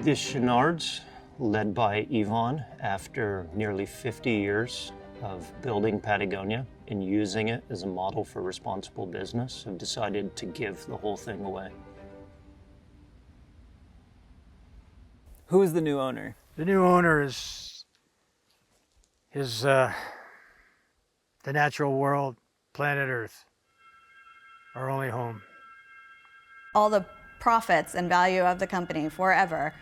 The Chenards, led by Yvonne, after nearly 50 years of building Patagonia and using it as a model for responsible business, have decided to give the whole thing away. Who is the new owner? The new owner is the natural world, planet Earth, our only home. All the profits and value of the company forever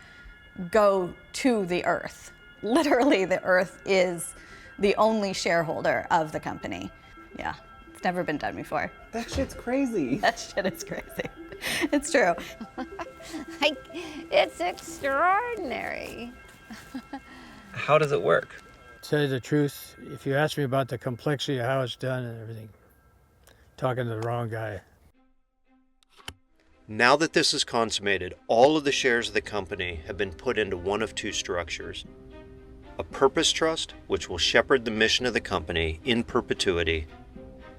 go to the Earth. Literally, the Earth is the only shareholder of the company. Yeah, it's never been done before. That shit's crazy. That shit is crazy. It's true. It's extraordinary. How does it work? To tell you the truth, if you ask me about the complexity of how it's done and everything, talking to the wrong guy. Now that this is consummated, all of the shares of the company have been put into one of two structures. A purpose trust, which will shepherd the mission of the company in perpetuity,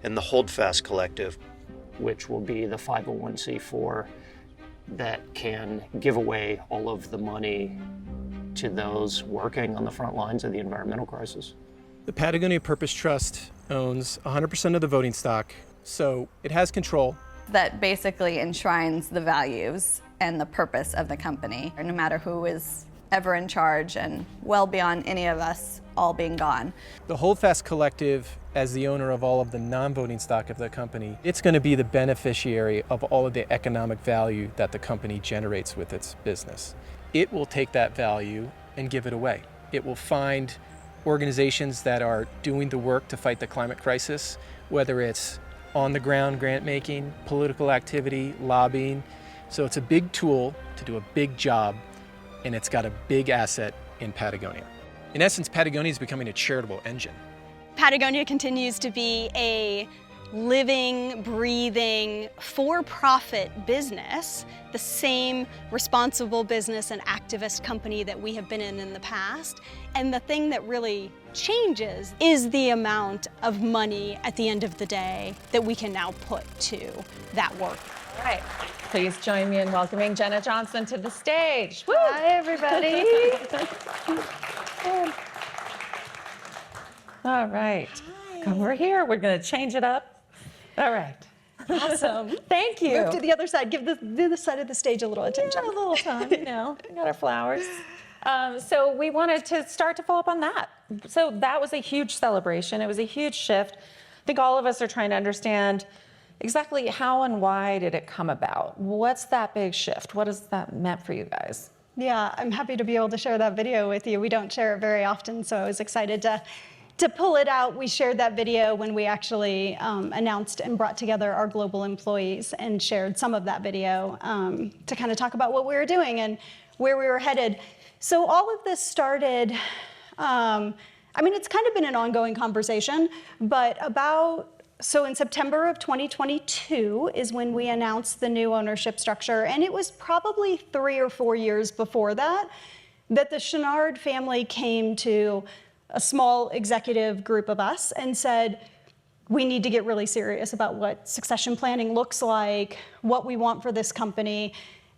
and the Holdfast Collective, which will be the 501c4 that can give away all of the money to those working on the front lines of the environmental crisis. The Patagonia Purpose Trust owns 100% of the voting stock, so it has control. That basically enshrines the values and the purpose of the company, no matter who is ever in charge and well beyond any of us all being gone. The Holdfast Collective, as the owner of all of the non-voting stock of the company, it's going to be the beneficiary of all of the economic value that the company generates with its business. It will take that value and give it away. It will find organizations that are doing the work to fight the climate crisis, whether it's on-the-ground grant-making, political activity, lobbying. So it's a big tool to do a big job, and it's got a big asset in Patagonia. In essence, Patagonia is becoming a charitable engine. Patagonia continues to be a living, breathing, for-profit business, the same responsible business and activist company that we have been in the past. And the thing that really changes is the amount of money at the end of the day that we can now put to that work. All right, please join me in welcoming Jenna Johnson to the stage. Woo! Hi, everybody. All right, come over here. We're going to change it up. All right. Awesome. Thank you. Move to the other side. Give the other side of the stage a little attention. Yeah, a little time, you know. We got our flowers. So we wanted to start to follow up on that. So that was a huge celebration. It was a huge shift. I think all of us are trying to understand exactly how and why did it come about? What's that big shift? What has that meant for you guys? Yeah, I'm happy to be able to share that video with you. We don't share it very often, so I was excited to pull it out. We shared that video when we actually announced and brought together our global employees and shared some of that video to kind of talk about what we were doing and where we were headed. So all of this started, I mean, it's kind of been an ongoing conversation, but so in September of 2022 is when we announced the new ownership structure, and it was probably 3 or 4 years before that the Chenard family came to a small executive group of us and said, we need to get really serious about what succession planning looks like, what we want for this company.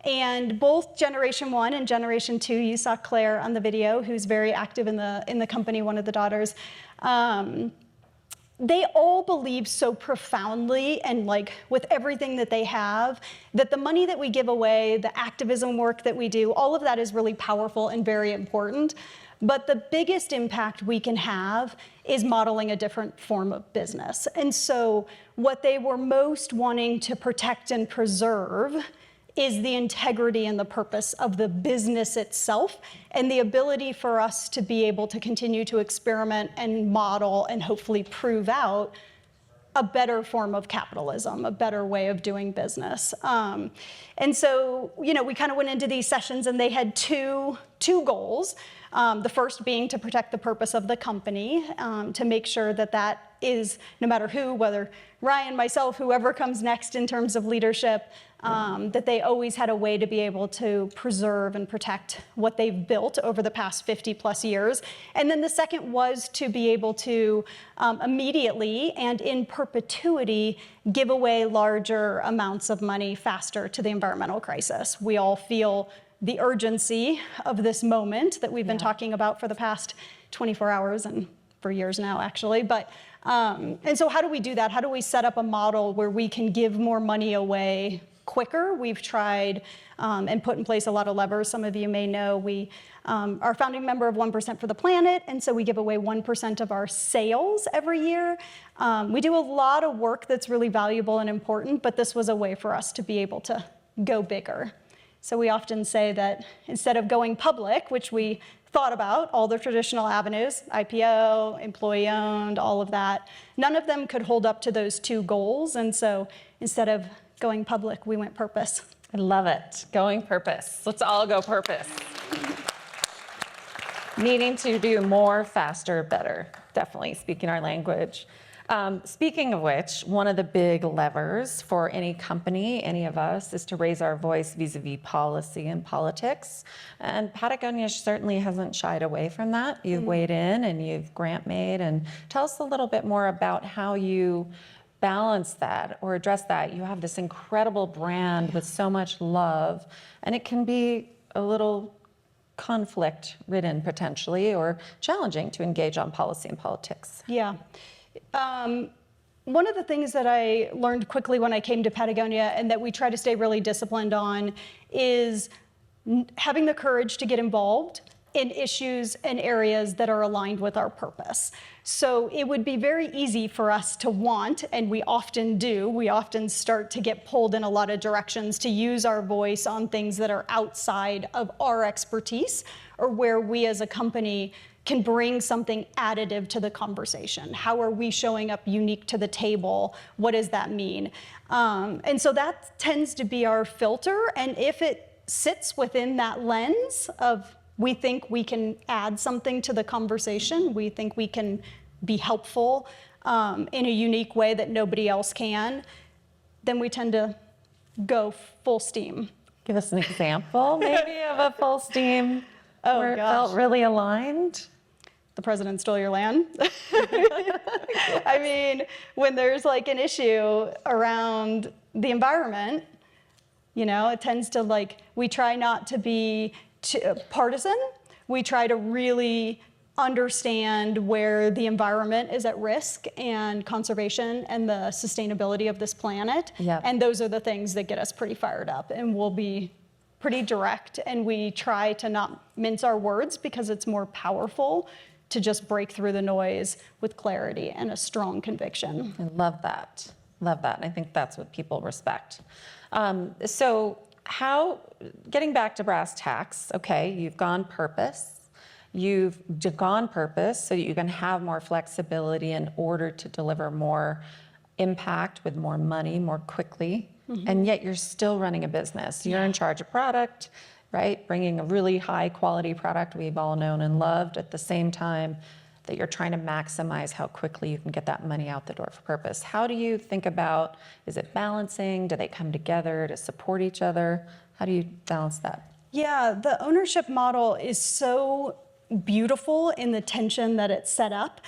And both Generation 1 and Generation 2, you saw Claire on the video, who's very active in the company, one of the daughters, they all believe so profoundly and like with everything that they have, that the money that we give away, the activism work that we do, all of that is really powerful and very important. But the biggest impact we can have is modeling a different form of business. And so what they were most wanting to protect and preserve is the integrity and the purpose of the business itself and the ability for us to be able to continue to experiment and model and hopefully prove out a better form of capitalism, a better way of doing business. And so, you know, we kind of went into these sessions and they had two goals. The first being to protect the purpose of the company, to make sure that that is, no matter who, whether Ryan, myself, whoever comes next in terms of leadership, that they always had a way to be able to preserve and protect what they've built over the past 50 plus years. And then the second was to be able to immediately and in perpetuity give away larger amounts of money faster to the environmental crisis. We all feel the urgency of this moment that we've been talking about for the past 24 hours and for years now, actually. But and so how do we do that? How do we set up a model where we can give more money away quicker? We've tried and put in place a lot of levers. Some of you may know we are a founding member of 1% for the Planet, and so we give away 1% of our sales every year. We do a lot of work that's really valuable and important, but this was a way for us to be able to go bigger. So we often say that instead of going public, which we thought about, all the traditional avenues, IPO, employee-owned, all of that, none of them could hold up to those two goals. And so instead of going public, we went purpose. I love it. Going purpose. Let's all go purpose. Needing to do more, faster, better. Definitely speaking our language. Speaking of which, one of the big levers for any company, any of us, is to raise our voice vis-a-vis policy and politics. And Patagonia certainly hasn't shied away from that. You've weighed in and you've grant made. And tell us a little bit more about how you balance that or address that. You have this incredible brand with so much love, and it can be a little conflict-ridden potentially, or challenging to engage on policy and politics. Yeah. One of the things that I learned quickly when I came to Patagonia, and that we try to stay really disciplined on, is having the courage to get involved in issues and areas that are aligned with our purpose. So it would be very easy for us to want, and we often do, we often start to get pulled in a lot of directions to use our voice on things that are outside of our expertise, or where we as a company can bring something additive to the conversation. How are we showing up unique to the table? What does that mean? And so that tends to be our filter. And if it sits within that lens of we think we can add something to the conversation, we think we can be helpful in a unique way that nobody else can, then we tend to go full steam. Give us an example, maybe, of a full steam where it gosh. felt really aligned. The president stole your land. I mean, when there's like an issue around the environment, you know, it tends to we try not to be partisan. We try to really understand where the environment is at risk and conservation and the sustainability of this planet. Yep. And those are the things that get us pretty fired up, and we'll be pretty direct, and we try to not mince our words because it's more powerful to just break through the noise with clarity and a strong conviction. I love that. Love that. And I think that's what people respect. So getting back to brass tacks, okay, you've gone purpose. You've gone purpose so that you can have more flexibility in order to deliver more impact with more money more quickly. And yet you're still running a business. You're in charge of product, right? Bringing a really high quality product we've all known and loved, at the same time that you're trying to maximize how quickly you can get that money out the door for purpose. How do you think about, is it balancing? Do they come together to support each other? How do you balance that? Yeah, the ownership model is so beautiful in the tension that it's set up.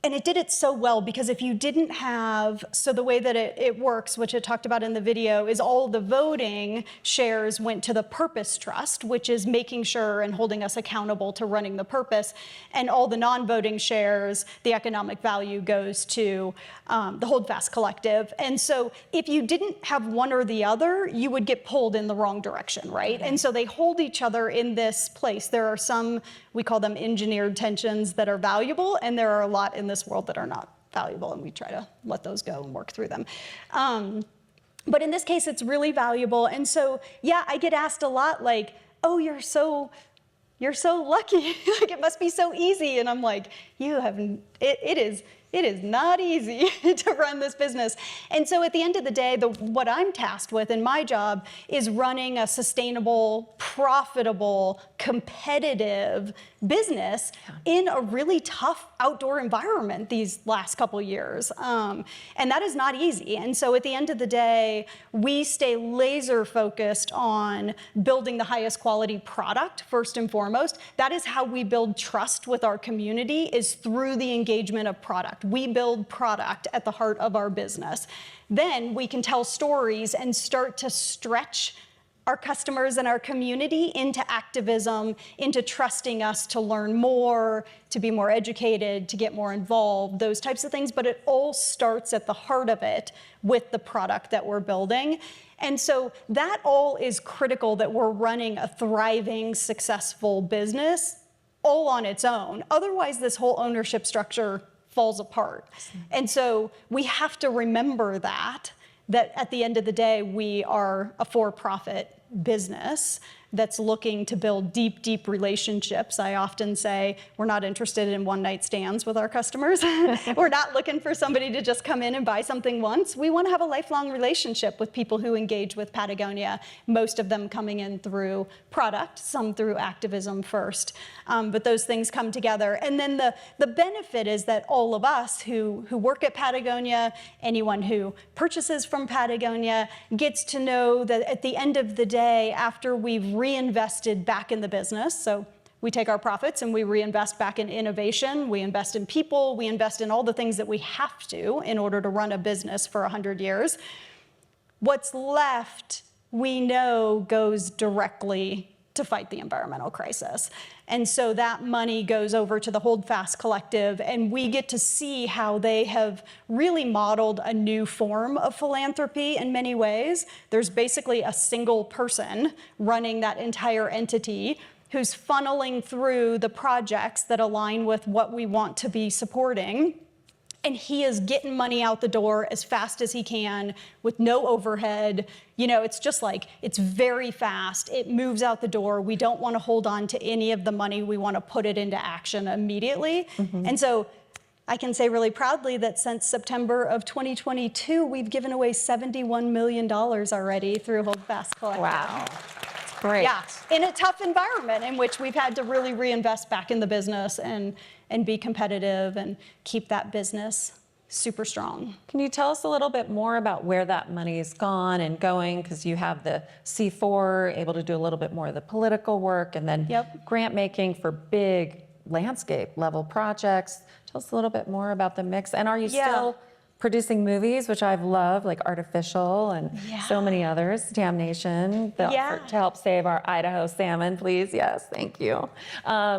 And it did it so well, because if you didn't have, so the way that it works, which it talked about in the video, is all the voting shares went to the purpose trust, which is making sure and holding us accountable to running the purpose. And all the non-voting shares, the economic value, goes to the Holdfast Collective. And so if you didn't have one or the other, you would get pulled in the wrong direction, right? And so they hold each other in this place. There are some, we call them engineered tensions, that are valuable, and there are a lot in this world that are not valuable, and we try to let those go and work through them. But in this case, it's really valuable. And so, yeah, I get asked a lot, like, oh, you're so lucky. Like, it must be so easy. And I'm like, it is not easy to run this business. And so at the end of the day, what I'm tasked with in my job is running a sustainable, profitable, competitive business in a really tough outdoor environment these last couple years. And that is not easy. And so at the end of the day, we stay laser focused on building the highest quality product first and foremost. That is how we build trust with our community, is through the engagement of product. We build product at the heart of our business. Then we can tell stories and start to stretch our customers and our community into activism, into trusting us to learn more, to be more educated, to get more involved, those types of things. But it all starts at the heart of it with the product that we're building. And so that all is critical, that we're running a thriving, successful business all on its own. Otherwise, this whole ownership structure falls apart. And so we have to remember that at the end of the day, we are a for-profit business that's looking to build deep, deep relationships. I often say we're not interested in one-night stands with our customers. We're not looking for somebody to just come in and buy something once. We want to have a lifelong relationship with people who engage with Patagonia, most of them coming in through product, some through activism first. But those things come together. And then the benefit is that all of us who work at Patagonia, anyone who purchases from Patagonia, gets to know that at the end of the day, after we've reinvested back in the business, so we take our profits and we reinvest back in innovation, we invest in people, we invest in all the things that we have to in order to run a business for 100 years. What's left, we know, goes directly to fight the environmental crisis. And so that money goes over to the Holdfast Collective, and we get to see how they have really modeled a new form of philanthropy in many ways. There's basically a single person running that entire entity who's funneling through the projects that align with what we want to be supporting. And he is getting money out the door as fast as he can with no overhead. You know, it's just like, it's very fast. It moves out the door. We don't want to hold on to any of the money. We want to put it into action immediately. And so I can say really proudly that since September of 2022, we've given away $71 million already through Holdfast Collective. Wow. Great. Yeah, in a tough environment in which we've had to really reinvest back in the business and be competitive and keep that business super strong. Can you tell us a little bit more about where that money's gone and going? Because you have the C4, able to do a little bit more of the political work, and then grant making for big landscape level projects. Tell us a little bit more about the mix. And are you still producing movies, which I've loved, like Artificial and so many others, Damnation, to help save our Idaho salmon, please. Yes, thank you.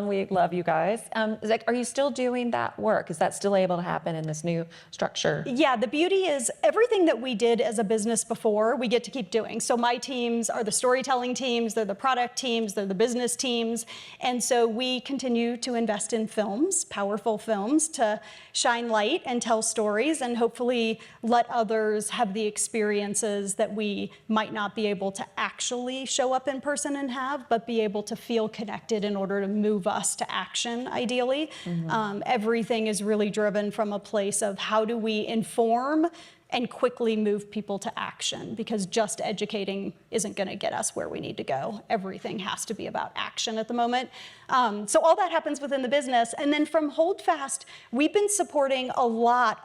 We love you guys. Are you still doing that work? Is that still able to happen in this new structure? Yeah, the beauty is everything that we did as a business before, we get to keep doing. So my teams are the storytelling teams, they're the product teams, they're the business teams. And so we continue to invest in films, powerful films, to shine light and tell stories and hopefully let others have the experiences that we might not be able to actually show up in person and have, but be able to feel connected in order to move us to action, ideally. Everything is really driven from a place of how do we inform and quickly move people to action, because just educating isn't gonna get us where we need to go. Everything has to be about action at the moment. So all that happens within the business. And then from Holdfast, we've been supporting a lot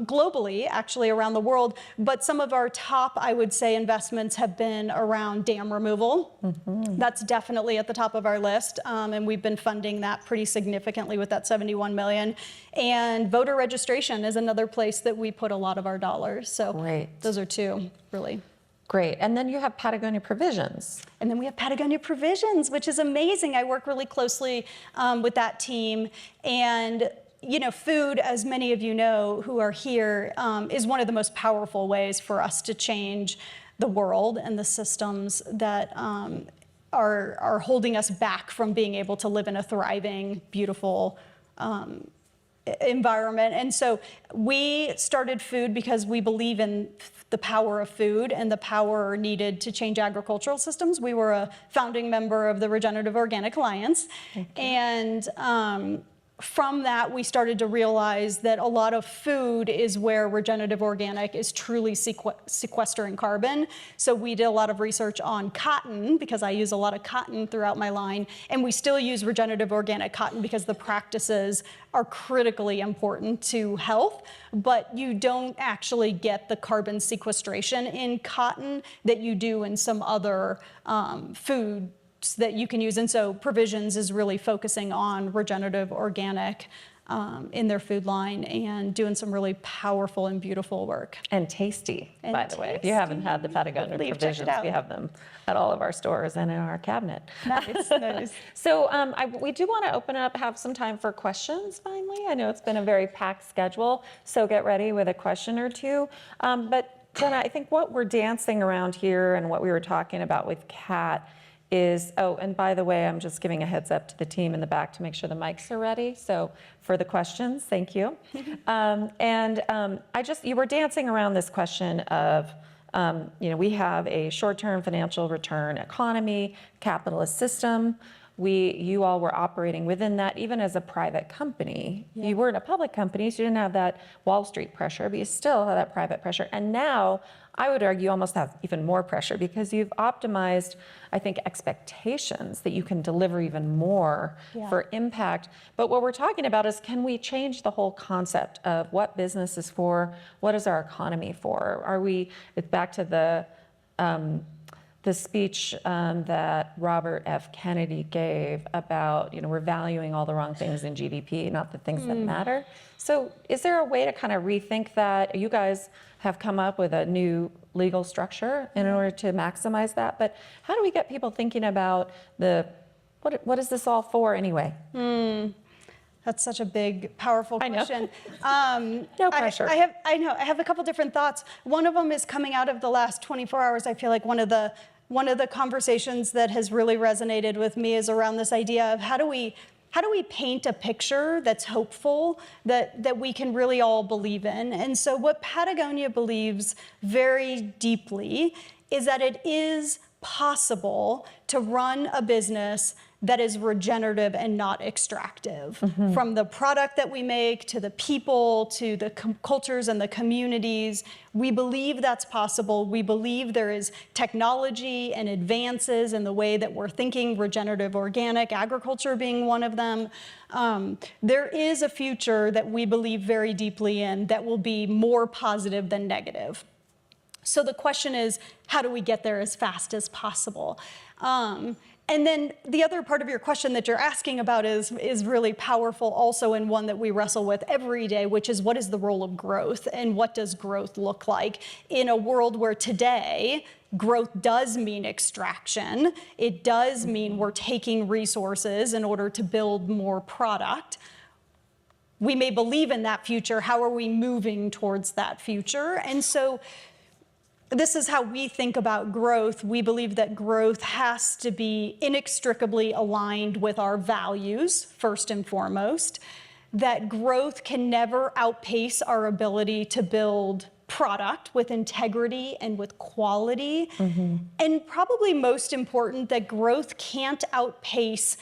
globally, actually around the world, but some of our top, I would say, investments have been around dam removal. That's definitely at the top of our list, and we've been funding that pretty significantly with that 71 million. And voter registration is another place that we put a lot of our dollars. So those are two, really. Great. And then you have Patagonia Provisions. And then we have Patagonia Provisions, which is amazing. I work really closely with that team. And you know, food, as many of you know who are here, is one of the most powerful ways for us to change the world and the systems that are holding us back from being able to live in a thriving, beautiful environment. And so we started food because we believe in the power of food and the power needed to change agricultural systems. We were a founding member of the Regenerative Organic Alliance. And from that, we started to realize that a lot of food is where regenerative organic is truly sequestering carbon. So we did a lot of research on cotton, because I use a lot of cotton throughout my line, and we still use regenerative organic cotton because the practices are critically important to health, but you don't actually get the carbon sequestration in cotton that you do in some other food that you can use. And so Provisions is really focusing on regenerative organic in their food line and doing some really powerful and beautiful work. And tasty, And by the way. If you haven't had the Patagonia Check it provisions, out. we have them at all of our stores and in our cabinet. Nice, nice. So we do want to open up, have some time for questions finally. I know it's been a very packed schedule, so get ready with a question or two. But Jenna, I think what we're dancing around here and what we were talking about with Kat is, oh, and by the way, I'm just giving a heads up to the team in the back to make sure the mics are ready. So for the questions, thank you. You were dancing around this question of, we have a short-term financial return economy, capitalist system. You all were operating within that, even as a private company. Yeah. You weren't a public company, so you didn't have that Wall Street pressure, but you still have that private pressure. And now, I would argue, you almost have even more pressure because you've optimized, I think, expectations that you can deliver even more for impact. But what we're talking about is, can we change the whole concept of what business is for, what is our economy for? It's back to the speech that Robert F. Kennedy gave about, we're valuing all the wrong things in GDP, not the things that matter. So is there a way to kind of rethink that? You guys have come up with a new legal structure in order to maximize that, but how do we get people thinking about what is this all for anyway? That's such a big, powerful question. No pressure. I know. I have a couple different thoughts. One of them is coming out of the last 24 hours. I feel like one of the conversations that has really resonated with me is around this idea of how do we paint a picture that's hopeful, that we can really all believe in. And so what Patagonia believes very deeply is that it is possible to run a business that is regenerative and not extractive. From the product that we make, to the people, to the cultures and the communities, we believe that's possible. We believe there is technology and advances in the way that we're thinking, regenerative organic agriculture being one of them. There is a future that we believe very deeply in that will be more positive than negative. So the question is, how do we get there as fast as possible? And then the other part of your question that you're asking about is really powerful also, and one that we wrestle with every day, which is, what is the role of growth and what does growth look like in a world where today growth does mean extraction. It does mean we're taking resources in order to build more product. We may believe in that future. How are we moving towards that future? And so this is how we think about growth. We believe that growth has to be inextricably aligned with our values, first and foremost, that growth can never outpace our ability to build product with integrity and with quality. And probably most important, that growth can't outpace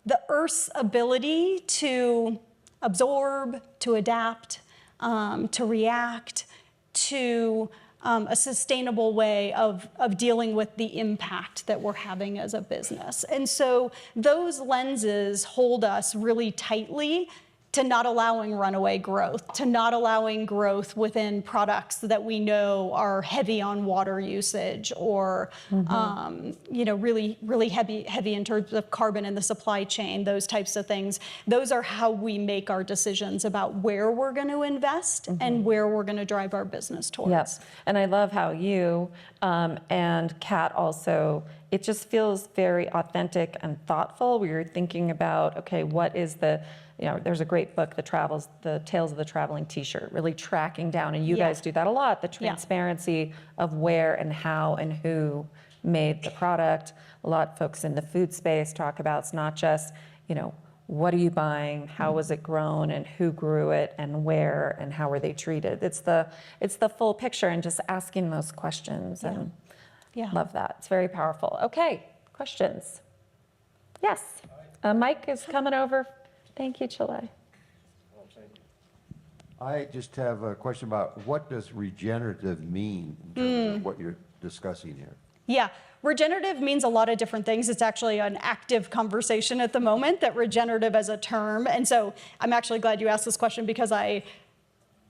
the Earth's ability to absorb, to adapt, to react, to a sustainable way of dealing with the impact that we're having as a business. And so those lenses hold us really tightly to not allowing runaway growth, to not allowing growth within products that we know are heavy on water usage, or really heavy in terms of carbon in the supply chain, those types of things. Those are how we make our decisions about where we're going to invest and where we're going to drive our business towards. Yes, and I love how you and Kat also, it just feels very authentic and thoughtful. We were thinking about, okay, what is there's a great book, The Tales of the Traveling T-shirt, really tracking down, and you guys do that a lot, the transparency of where and how and who made the product. A lot of folks in the food space talk about, it's not just, what are you buying, how was it grown, and who grew it, and where, and how were they treated. It's the full picture, and just asking those questions, and love that. It's very powerful. Okay, questions? Yes, Mike is coming over. Thank you, Chile. I just have a question about, what does regenerative mean in terms of what you're discussing here? Yeah, regenerative means a lot of different things. It's actually an active conversation at the moment, that regenerative as a term. And so I'm actually glad you asked this question, because I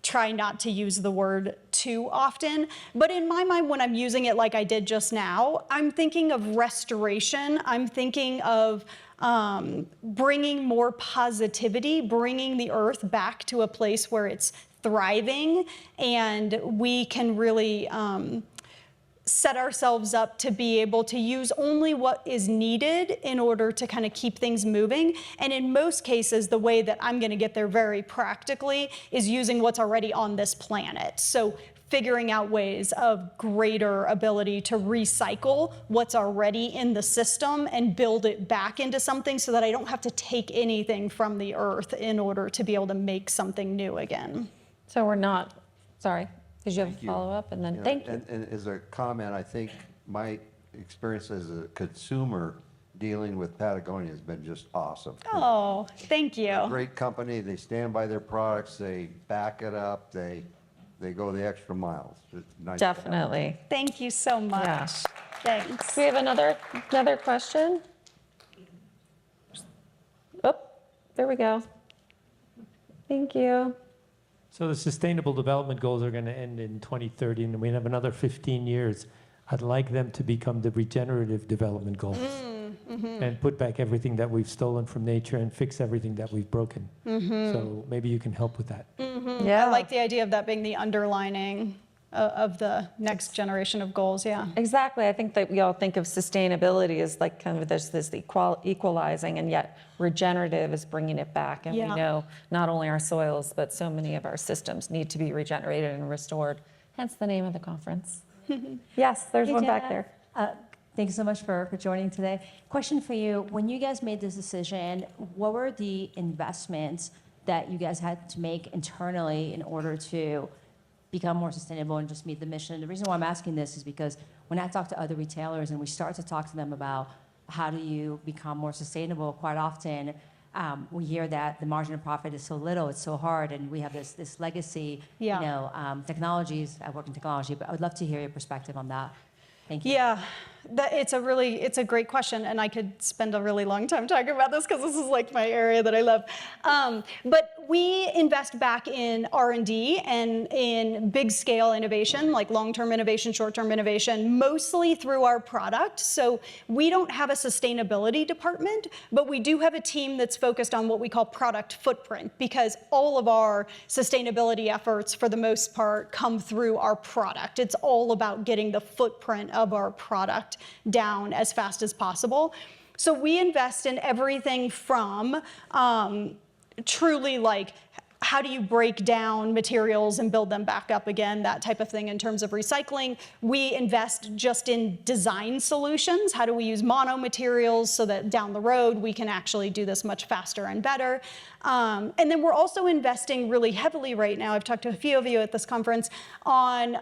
try not to use the word too often. But in my mind, when I'm using it like I did just now, I'm thinking of restoration. I'm thinking of bringing more positivity, bringing the earth back to a place where it's thriving, and we can really set ourselves up to be able to use only what is needed in order to kind of keep things moving. And in most cases, the way that I'm going to get there very practically is using what's already on this planet. So figuring out ways of greater ability to recycle what's already in the system and build it back into something so that I don't have to take anything from the earth in order to be able to make something new again. So we're not, sorry, did you have Thank a you. follow-up? And then, You know, thank you. And as a comment, I think my experience as a consumer dealing with Patagonia has been just awesome. Oh, thank you. Great company, they stand by their products, they back it up, they go the extra miles. It's nice to have. Definitely. Thank you so much. Yeah. Thanks. Do we have another question? Oh, there we go. Thank you. So the Sustainable Development Goals are going to end in 2030, and we have another 15 years. I'd like them to become the Regenerative Development Goals and put back everything that we've stolen from nature and fix everything that we've broken. So maybe you can help with that. Yeah. I like the idea of that being the underlining of the next generation of goals, yeah. Exactly. I think that we all think of sustainability as like kind of this equalizing, and yet regenerative is bringing it back. And Yeah. we know not only our soils, but so many of our systems need to be regenerated and restored. Hence the name of the conference. Yes, there's Hey, one back Jenna. there. Thank you so much for joining today. Question for you. When you guys made this decision, what were the investments that you guys had to make internally in order to become more sustainable and just meet the mission? The reason why I'm asking this is because when I talk to other retailers and we start to talk to them about how do you become more sustainable, quite often we hear that the margin of profit is so little, it's so hard, and we have this legacy, Yeah. technologies. I work in technology, but I would love to hear your perspective on that. Thank you. Yeah, it's a great question, and I could spend a really long time talking about this because this is like my area that I love. But we invest back in R&D and in big scale innovation, like long-term innovation, short-term innovation, mostly through our product. So we don't have a sustainability department, but we do have a team that's focused on what we call product footprint, because all of our sustainability efforts, for the most part, come through our product. It's all about getting the footprint of our product down as fast as possible. So we invest in everything from truly like, how do you break down materials and build them back up again, that type of thing in terms of recycling. We invest just in design solutions. How do we use mono materials so that down the road we can actually do this much faster and better? And then we're also investing really heavily right now, I've talked to a few of you at this conference, on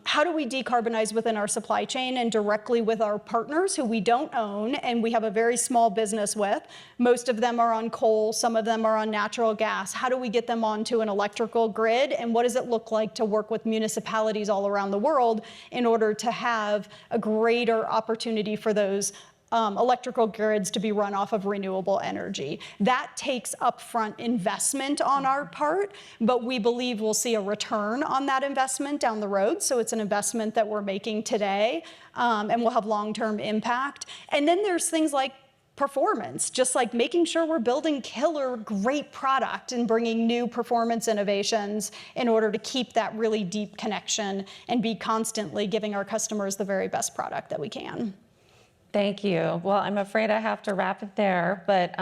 how do we decarbonize within our supply chain and directly with our partners who we don't own and we have a very small business with. Most of them are on coal, some of them are on natural gas. How do we get them onto an electrical grid, and what does it look like to work with municipalities all around the world in order to have a greater opportunity for those electrical grids to be run off of renewable energy? That takes upfront investment on our part, but we believe we'll see a return on that investment down the road. So it's an investment that we're making today, and will have long-term impact. And then there's things like performance, just like making sure we're building killer great product and bringing new performance innovations in order to keep that really deep connection and be constantly giving our customers the very best product that we can. Thank you. Well, I'm afraid I have to wrap it there, but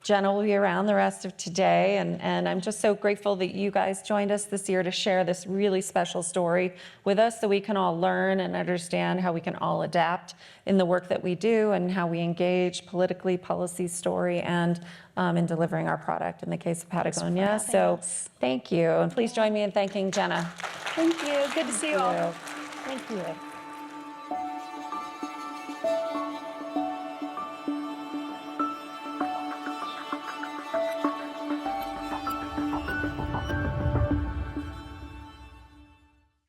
Jenna will be around the rest of today, and I'm just so grateful that you guys joined us this year to share this really special story with us so we can all learn and understand how we can all adapt in the work that we do and how we engage politically, policy, story, and in delivering our product in the case of Patagonia. So thank you, and please join me in thanking Jenna. Thank you. Good to see you all. Thank you.